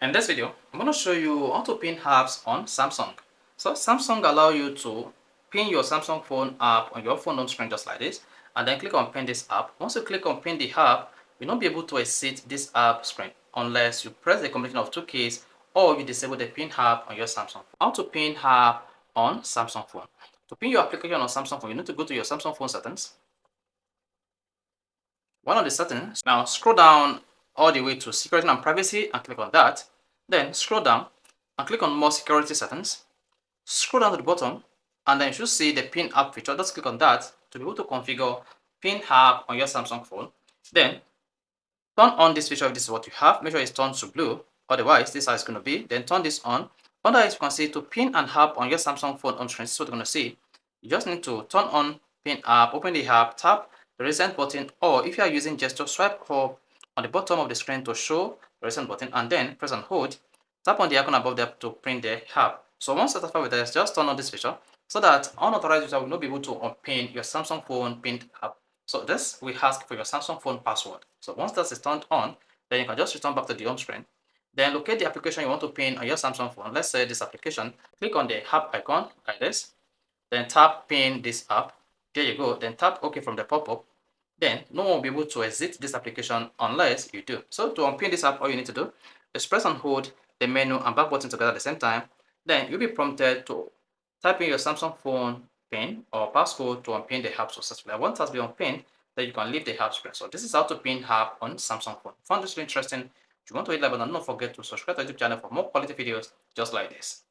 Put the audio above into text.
In this video, I'm going to show you how to pin apps on Samsung. So Samsung allow you to pin your Samsung phone app on your phone home screen just like this, and then click on pin this app. Once you click on pin the app, you'll not be able to exit this app screen unless you press the combination of two keys or you disable the pin app on your Samsung phone. How to pin app on Samsung phone? To pin your application on Samsung phone, you need to go to your Samsung phone settings. One of the settings, now scroll down all the way to security and privacy and click on that. Then scroll down and click on more security settings. Scroll down to the bottom and then you should see the pin app feature. Just click on that to be able to configure pin app on your Samsung phone. Then turn on this feature if this is what you have. Make sure it's turned to blue. Otherwise, this is how it's going to be. Then turn this on. Under it, you can see to pin an app on your Samsung phone home screen. This is what you're going to see. You just need to turn on pin app, open the app, tap the recent button, or if you are using gesture, swipe up on the bottom of the screen to show the recent button, and then press and hold. Tap on the icon above there to print the app. So once satisfied with this, just turn on this feature so that unauthorized user will not be able to unpin your Samsung phone pinned app. So this will ask for your Samsung phone password. So once that is turned on, then you can just return back to the home screen. Then locate the application you want to pin on your Samsung phone. Let's say this application. Click on the app icon like this. Then tap pin this app. There you go. Then tap OK from the pop-up. Then no one will be able to exit this application unless you do. So to unpin this app, all you need to do is press and hold the menu and back button together at the same time. Then you'll be prompted to type in your Samsung phone pin or passcode to unpin the app successfully. And once that's been unpinned, then you can leave the app screen. So this is how to pin app on Samsung phone. If you found this really interesting, if you want to hit like button, don't forget to subscribe to the YouTube channel for more quality videos just like this.